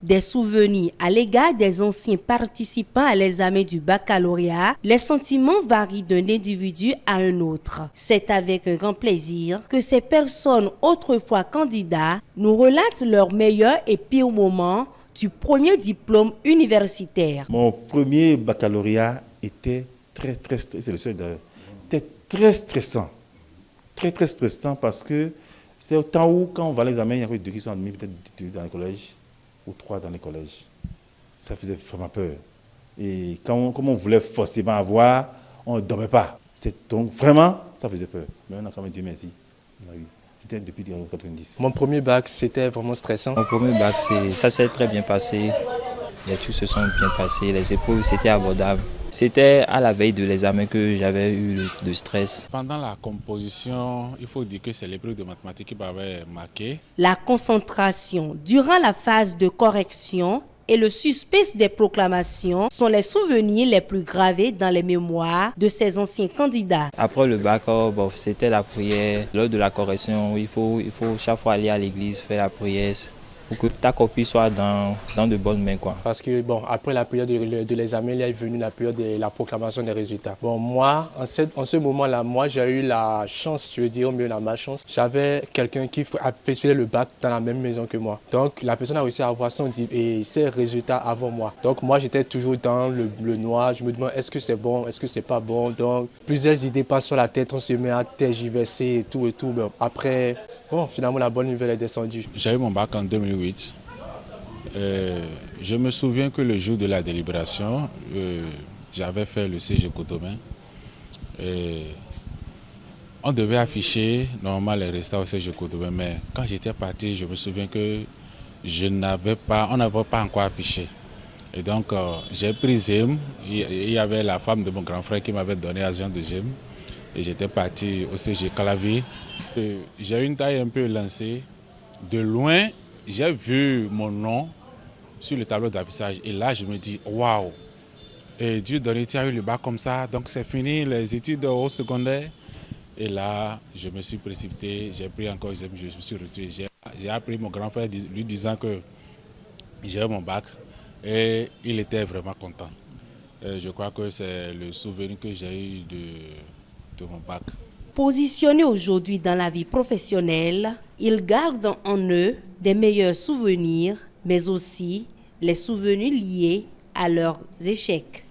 Des souvenirs à l'égard des anciens participants à l'examen du baccalauréat, les sentiments varient d'un individu à un autre. C'est avec un grand plaisir que ces personnes autrefois candidats nous relatent leurs meilleurs et pires moments du premier diplôme universitaire. Mon premier baccalauréat était très stressant. Très stressant parce que c'est au temps où, quand on va à l'examen, il y avait 2 qui sont admis, peut-être 2 dans les collèges ou 3 dans les collèges. Ça faisait vraiment peur. Et comme on voulait forcément avoir, on ne dormait pas. Donc vraiment, ça faisait peur. Mais on a quand même, Dieu merci, on a eu. C'était depuis 1990. Mon premier bac, c'était vraiment stressant. Mon premier bac, ça s'est très bien passé. Les trucs se sont bien passés, les épreuves, c'était abordable. C'était à la veille de l'examen que j'avais eu le stress. Pendant la composition, il faut dire que c'est l'épreuve de mathématiques qui m'avait marqué. La concentration durant la phase de correction et le suspense des proclamations sont les souvenirs les plus gravés dans les mémoires de ces anciens candidats. Après le bac, c'était la prière. Lors de la correction, il faut chaque fois aller à l'église, faire la prière pour que ta copie soit dans de bonnes mains, quoi. Parce que après la période de l'examen, il est venu la période de la proclamation des résultats. Moi, en ce moment-là, j'ai eu la chance, je veux dire, au mieux la malchance. J'avais quelqu'un qui a fait le bac dans la même maison que moi. Donc la personne a réussi à avoir ses résultats avant moi. Donc moi, j'étais toujours dans le noir. Je me demande, est-ce que c'est bon, est-ce que c'est pas bon. Donc plusieurs idées passent sur la tête, on se met à tergiverser et tout. Mais après, finalement, la bonne nouvelle est descendue. J'ai eu mon bac en 2008. Je me souviens que le jour de la délibération, j'avais fait le CG Cotomin. On devait afficher normalement les résultats au CG Cotomin, mais quand j'étais parti, je me souviens que on n'avait pas encore affiché. Et donc j'ai pris Zem, il y avait la femme de mon grand frère qui m'avait donné agent de Zem. Et j'étais parti au CG Calavier. J'ai une taille un peu lancée. De loin, j'ai vu mon nom sur le tableau d'affichage. Et là, je me dis, waouh! Et Dieu donné, tu as eu le bac comme ça. Donc c'est fini les études au secondaire. Et là, je me suis précipité. J'ai pris encore, je me suis retiré. J'ai appris mon grand frère lui disant que j'ai eu mon bac. Et il était vraiment content. Je crois que c'est le souvenir que j'ai eu de mon bac. Positionnés aujourd'hui dans la vie professionnelle, ils gardent en eux des meilleurs souvenirs, mais aussi les souvenirs liés à leurs échecs.